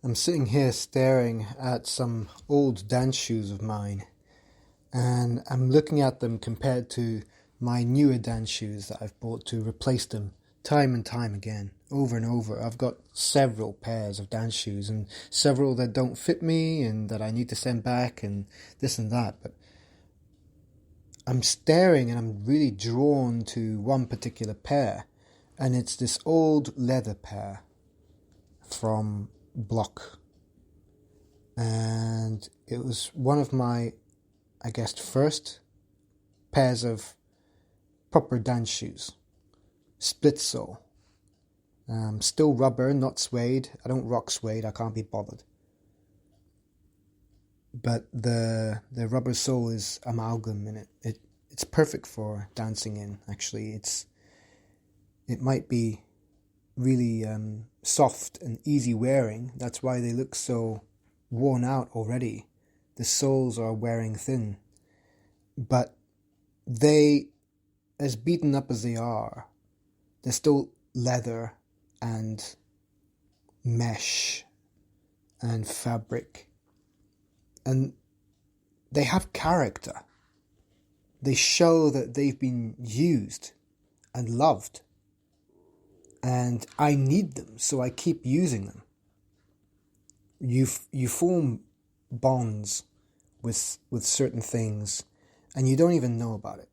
I'm sitting here staring at some old dance shoes of mine, and I'm looking at them compared to my newer dance shoes that I've bought to replace them time and time again, over and over. I've got several pairs of dance shoes and several that don't fit me and that I need to send back and this and that, but I'm staring and I'm really drawn to one particular pair, and it's this old leather pair from Block, and it was one of my, I guess, first pairs of proper dance shoes. Split sole, still rubber, not suede. I don't rock suede, I can't be bothered. But the rubber sole is amalgam, and it's perfect for dancing in. Actually, it might be really soft and easy wearing. That's why they look so worn out already. The soles are wearing thin, but they, as beaten up as they are, they're still leather and mesh and fabric, and they have character. They show that they've been used and loved, and I need them, so I keep using them. You form bonds with certain things, and you don't even know about it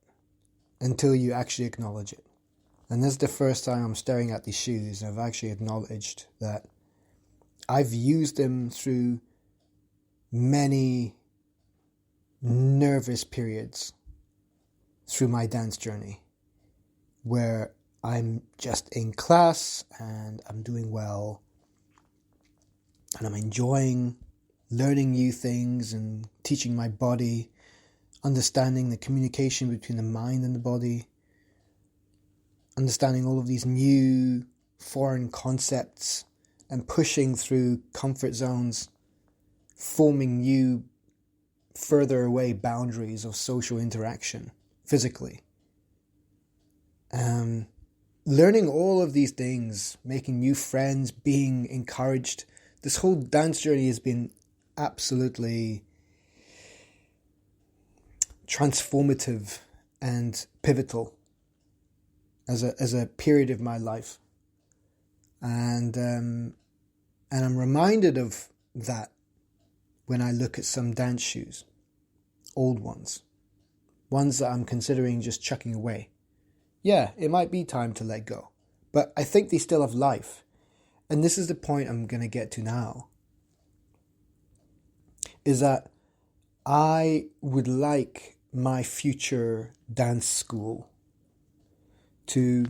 until you actually acknowledge it. And this is the first time I'm staring at these shoes, and I've actually acknowledged that I've used them through many nervous periods through my dance journey, where I'm just in class and I'm doing well and I'm enjoying learning new things and teaching my body, understanding the communication between the mind and the body, understanding all of these new foreign concepts and pushing through comfort zones, forming new further away boundaries of social interaction physically. Learning all of these things, making new friends, being encouraged. This whole dance journey has been absolutely transformative and pivotal as a period of my life. And I'm reminded of that when I look at some dance shoes, old ones that I'm considering just chucking away. Yeah, it might be time to let go, but I think they still have life. And this is the point I'm going to get to now, is that I would like my future dance school to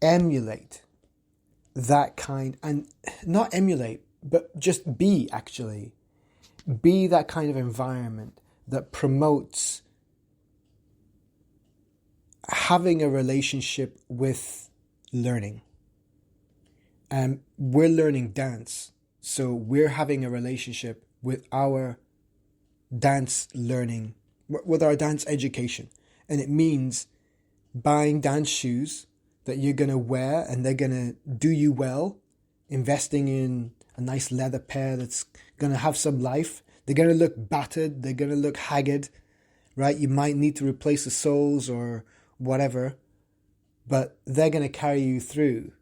emulate that kind, and not emulate, but just be that kind of environment that promotes having a relationship with learning. And we're learning dance, so we're having a relationship with our dance learning, with our dance education. And it means buying dance shoes that you're going to wear and they're going to do you well, investing in a nice leather pair that's going to have some life. They're going to look battered, they're going to look haggard, right? You might need to replace the soles or whatever, but they're going to carry you through,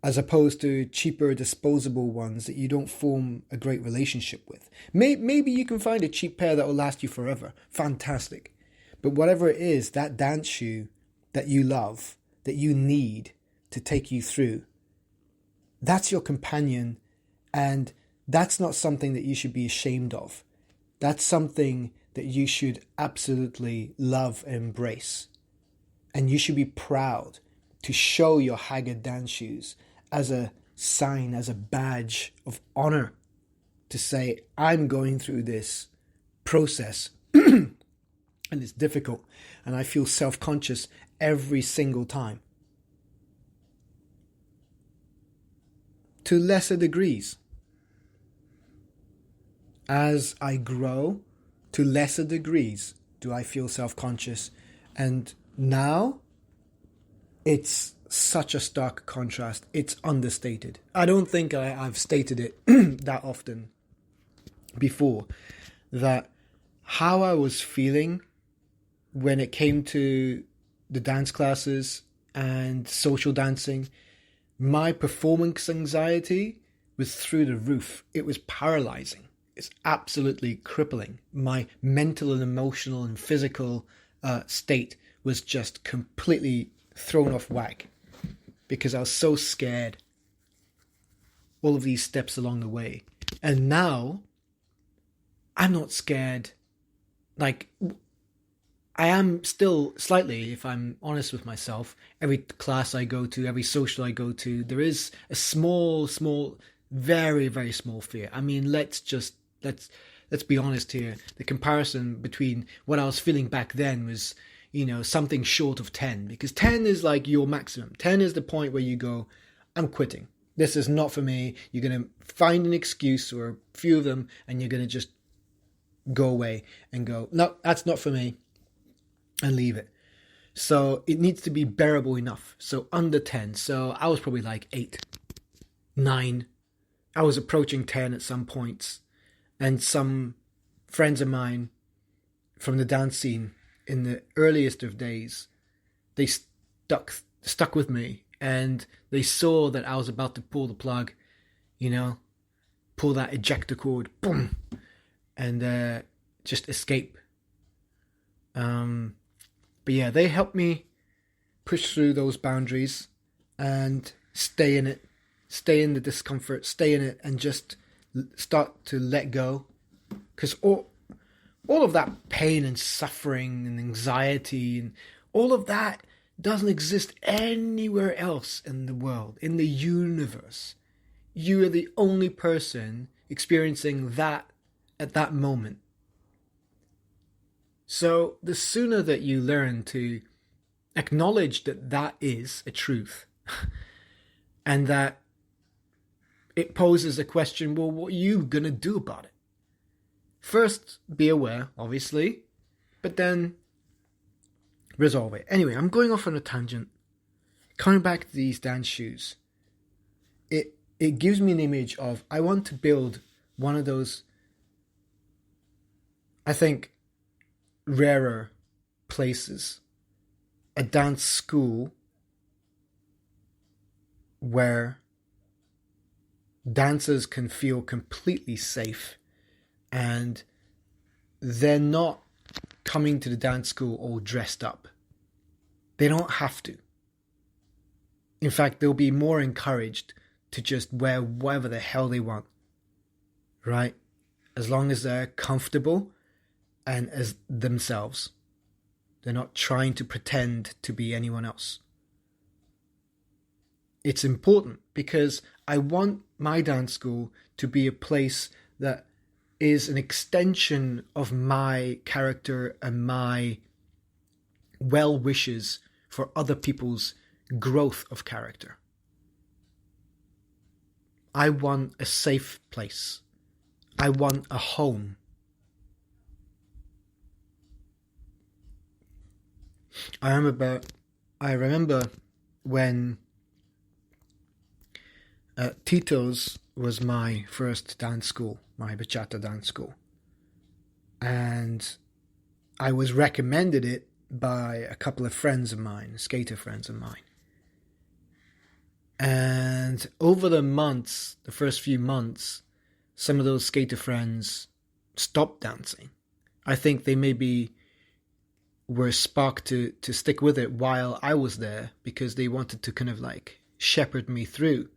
as opposed to cheaper disposable ones that you don't form a great relationship with. Maybe you can find a cheap pair that will last you forever. Fantastic. But whatever it is, that dance shoe that you love, that you need to take you through, that's your companion, and that's not something that you should be ashamed of. That's something that you should absolutely love and embrace. And you should be proud to show your haggard dance shoes as a sign, as a badge of honor, to say, I'm going through this process and it's difficult and I feel self-conscious every single time. To lesser degrees. As I grow, to lesser degrees do I feel self-conscious, and now it's such a stark contrast. It's understated. I don't think I've stated it that often before, that how I was feeling when it came to the dance classes and social dancing, my performance anxiety was through the roof. It was paralyzing. It's absolutely crippling. My mental and emotional and physical state was just completely thrown off whack because I was so scared all of these steps along the way. And now I'm not scared. Like, I am still slightly, if I'm honest with myself. Every class I go to, every social I go to, there is a small, very, very small fear. I mean, let's be honest here. The comparison between what I was feeling back then was, something short of 10, because 10 is like your maximum. 10 is the point where you go, I'm quitting. This is not for me. You're going to find an excuse or a few of them, and you're going to just go away and go, no, that's not for me, and leave it. So it needs to be bearable enough. So under 10. So I was probably like 8, 9. I was approaching 10 at some points. And some friends of mine from the dance scene in the earliest of days, they stuck with me, and they saw that I was about to pull the plug, pull that ejector cord, boom, and just escape. But yeah, they helped me push through those boundaries and stay in it, stay in the discomfort, stay in it, and just start to let go. Because all of that pain and suffering and anxiety and all of that doesn't exist anywhere else in the world, in the universe. You are the only person experiencing that at that moment. So the sooner that you learn to acknowledge that that is a truth and that it poses a question, well, what are you going to do about it? First, be aware, obviously, but then resolve it. Anyway, I'm going off on a tangent. Coming back to these dance shoes, it gives me an image of, I want to build one of those, I think, rarer places, a dance school where dancers can feel completely safe and they're not coming to the dance school all dressed up. They don't have to. In fact, they'll be more encouraged to just wear whatever the hell they want, right? As long as they're comfortable and as themselves. They're not trying to pretend to be anyone else. It's important because I want my dance school to be a place that is an extension of my character and my well wishes for other people's growth of character. I want a safe place. I want a home. I remember when Tito's was my first dance school, my bachata dance school. And I was recommended it by a couple of friends of mine, skater friends of mine. And over the months, the first few months, some of those skater friends stopped dancing. I think they maybe were sparked to stick with it while I was there because they wanted to kind of like shepherd me through.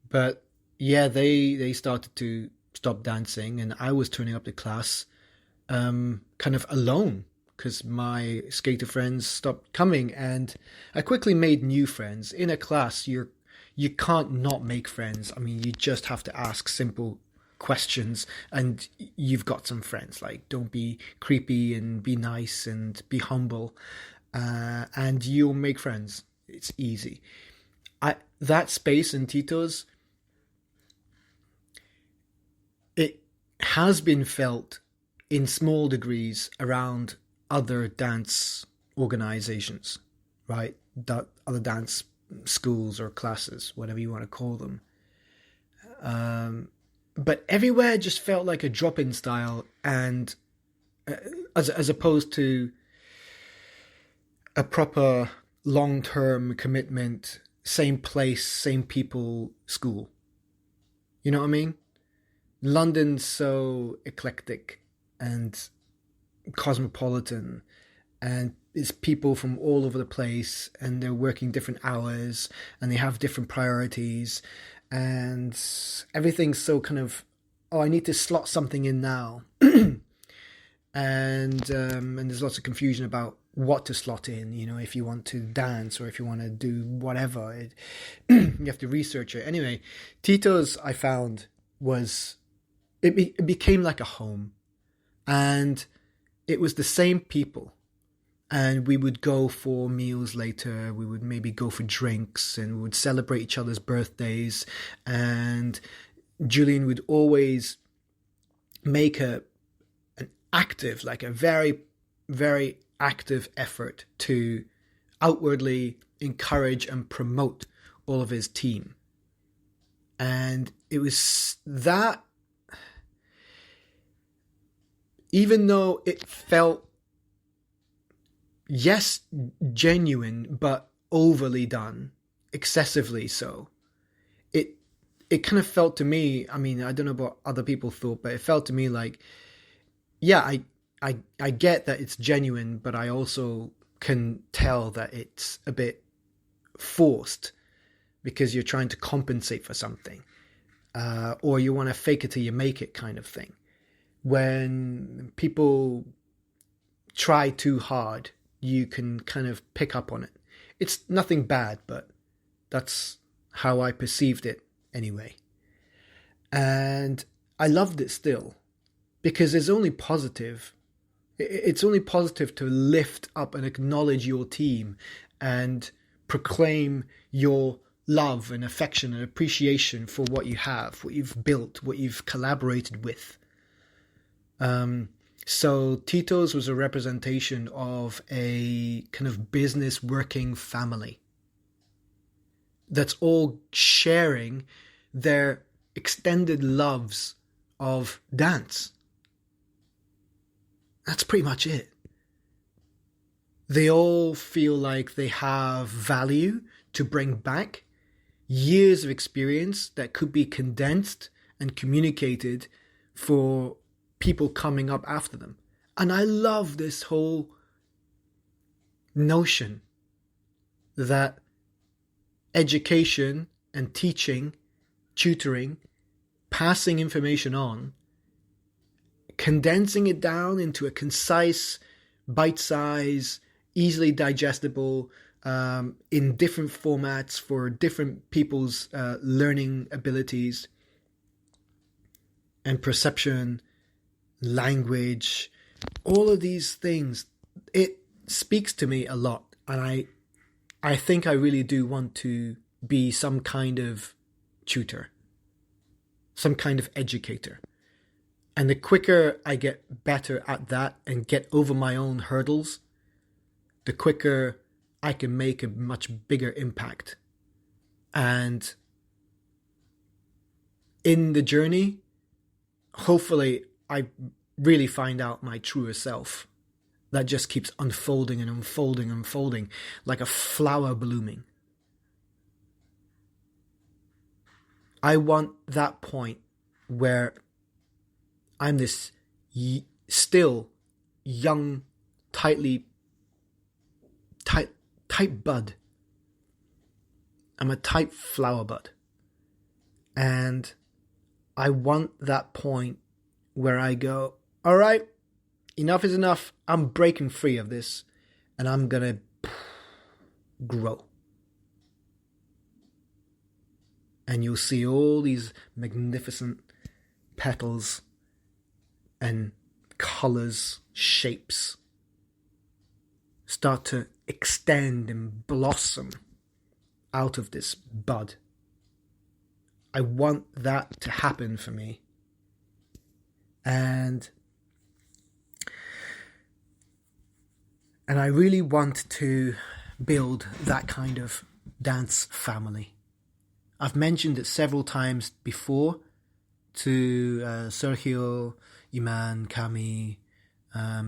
But yeah, they started to stop dancing and I was turning up to class kind of alone because my skater friends stopped coming, and I quickly made new friends. In a class, you can't not make friends. I mean, you just have to ask simple questions and you've got some friends. Like, don't be creepy and be nice and be humble, and you'll make friends. It's easy. That space in Tito's, it has been felt in small degrees around other dance organizations, right? Other dance schools or classes, whatever you want to call them. But everywhere just felt like a drop-in style, and as opposed to a proper long-term commitment, same place, same people school. You know what I mean? London's so eclectic and cosmopolitan, and it's people from all over the place, and they're working different hours, and they have different priorities, and everything's so kind of, oh, I need to slot something in now. And there's lots of confusion about what to slot in, you know, if you want to dance or if you want to do whatever. You have to research it. Anyway, Tito's, I found, was, it became like a home. And it was the same people. And we would go for meals later. We would maybe go for drinks, and we would celebrate each other's birthdays. And Julian would always make an active, like a very, very active effort to outwardly encourage and promote all of his team. And it was that, even though it felt, yes, genuine, but overly done, excessively so, it kind of felt to me, I mean, I don't know what other people thought, but it felt to me like, yeah, I get that it's genuine, but I also can tell that it's a bit forced because you're trying to compensate for something, or you want to fake it till you make it kind of thing. When people try too hard, you can kind of pick up on it. It's nothing bad, but that's how I perceived it anyway. And I loved it still, because it's only positive. It's only positive to lift up and acknowledge your team and proclaim your love and affection and appreciation for what you have, what you've built, what you've collaborated with. So Tito's was a representation of a kind of business working family that's all sharing their extended loves of dance. That's pretty much it. They all feel like they have value to bring back, years of experience that could be condensed and communicated for people coming up after them. And I love this whole notion that education and teaching, tutoring, passing information on, condensing it down into a concise, bite-size, easily digestible, in different formats for different people's learning abilities and perception, language, all of these things. It speaks to me a lot, and I think I really do want to be some kind of tutor, some kind of educator. And the quicker I get better at that and get over my own hurdles, the quicker I can make a much bigger impact. And in the journey, hopefully I really find out my truer self that just keeps unfolding and unfolding and unfolding like a flower blooming. I want that point where I'm this still young, tight bud. I'm a tight flower bud. And I want that point where I go, all right, enough is enough. I'm breaking free of this, and I'm going to grow. And you'll see all these magnificent petals and colors, shapes start to extend and blossom out of this bud. I want that to happen for me. And I really want to build that kind of dance family. I've mentioned it several times before to Sergio, Iman, Cami,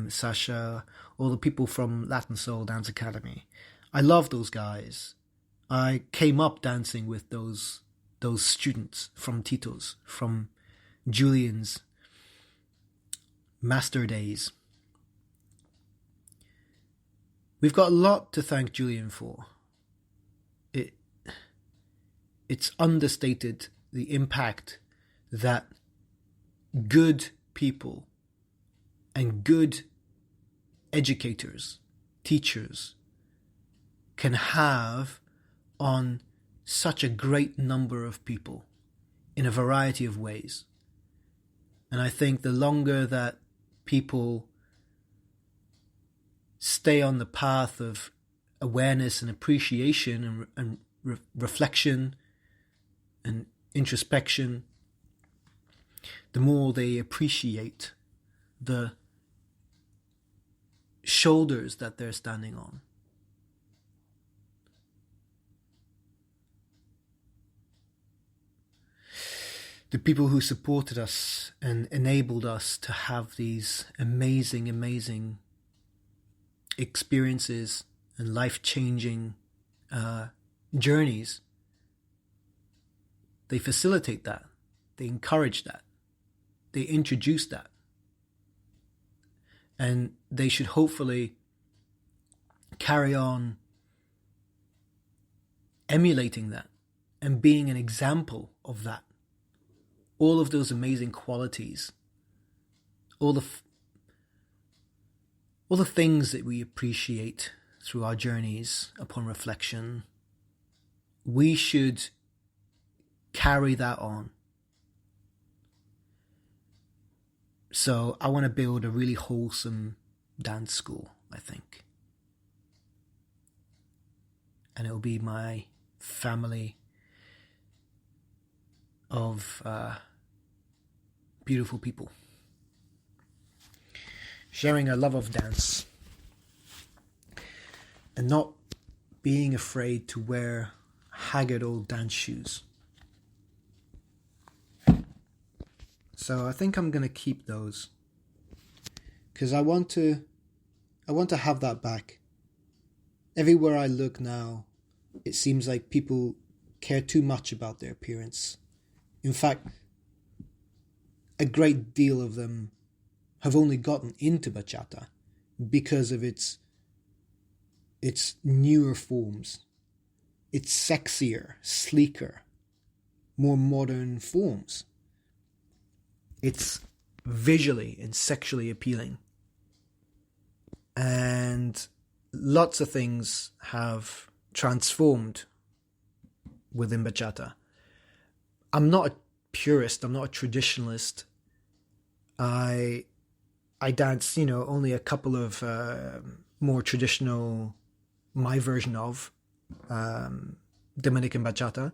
Sasha, all the people from Latin Soul Dance Academy. I love those guys. I came up dancing with those students from Tito's, from Julian's master days. We've got a lot to thank Julian for. It's understated the impact that good people and good educators, teachers, can have on such a great number of people in a variety of ways. And I think the longer that people stay on the path of awareness and appreciation and reflection and introspection, the more they appreciate the shoulders that they're standing on. The people who supported us and enabled us to have these amazing, amazing experiences and life-changing journeys, they facilitate that, they encourage that, they introduce that, and they should hopefully carry on emulating that and being an example of that. All of those amazing qualities, all the things that we appreciate through our journeys upon reflection, we should carry that on. So I want to build a really wholesome dance school, I think. And it'll be my family of beautiful people sharing a love of dance and not being afraid to wear haggard old dance shoes. So I think I'm going to keep those because I want to have that back. Everywhere I look now, it seems like people care too much about their appearance. In fact, a great deal of them have only gotten into bachata because of its newer forms, its sexier, sleeker, more modern forms. It's visually and sexually appealing. And lots of things have transformed within bachata. I'm not a purist, I'm not a traditionalist. I dance, only a couple of more traditional, my version of Dominican bachata,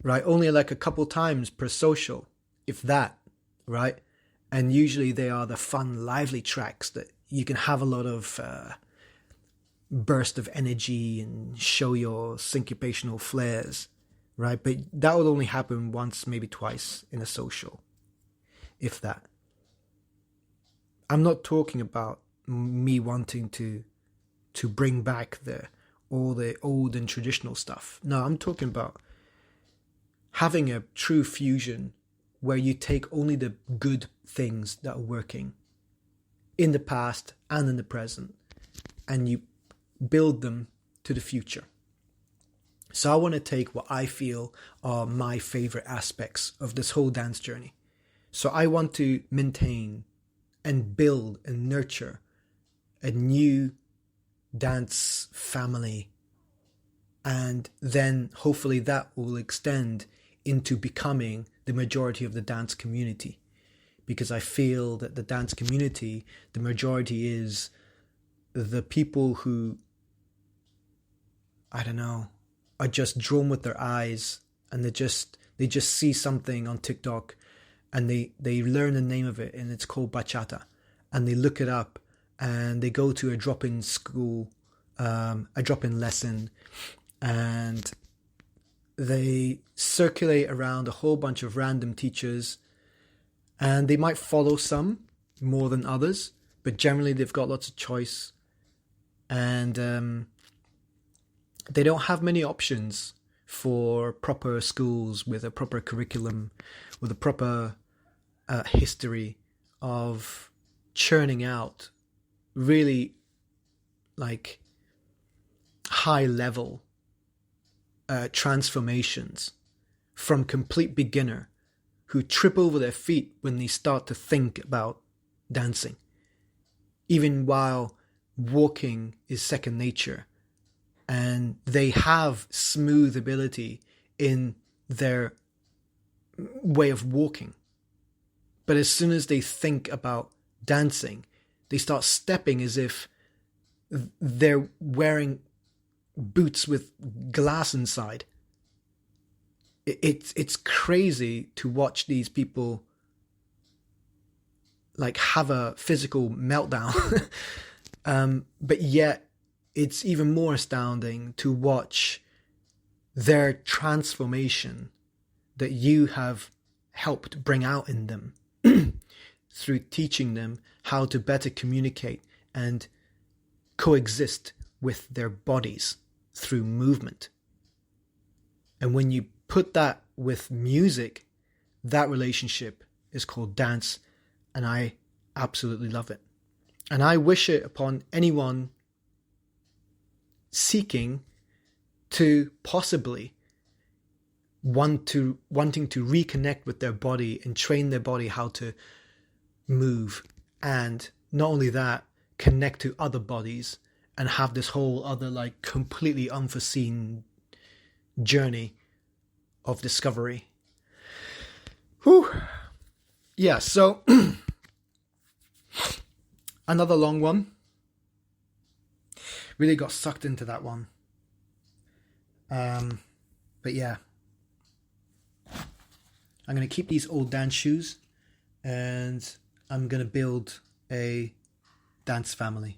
right? Only like a couple times per social, if that, right? And usually they are the fun, lively tracks that you can have a lot of burst of energy and show your syncopational flares, right? But that will only happen once, maybe twice in a social, if that. I'm not talking about me wanting to bring back all the old and traditional stuff. No, I'm talking about having a true fusion where you take only the good things that are working in the past and in the present and you build them to the future. So I want to take what I feel are my favorite aspects of this whole dance journey. So I want to maintain and build and nurture a new dance family. And then hopefully that will extend into becoming the majority of the dance community. Because I feel that the dance community, the majority is the people who, are just drawn with their eyes and they just see something on TikTok and they learn the name of it and it's called bachata and they look it up and they go to a drop-in school, a drop-in lesson, and they circulate around a whole bunch of random teachers, and they might follow some more than others, but generally they've got lots of choice, and they don't have many options for proper schools with a proper curriculum, with a proper history of churning out really like high level transformations from complete beginner who trip over their feet when they start to think about dancing, even while walking is second nature, and they have smooth ability in their way of walking. But as soon as they think about dancing, they start stepping as if they're wearing boots with glass inside. It's crazy to watch these people like have a physical meltdown. But yet it's even more astounding to watch their transformation that you have helped bring out in them through teaching them how to better communicate and coexist with their bodies through movement. And when you put that with music, that relationship is called dance, and I absolutely love it. And I wish it upon anyone seeking to possibly wanting to reconnect with their body and train their body how to move, and not only that, connect to other bodies and have this whole other like completely unforeseen journey of discovery. Whew. Yeah, so another long one. Really got sucked into that one. But yeah, I'm going to keep these old dance shoes, and I'm going to build a dance family.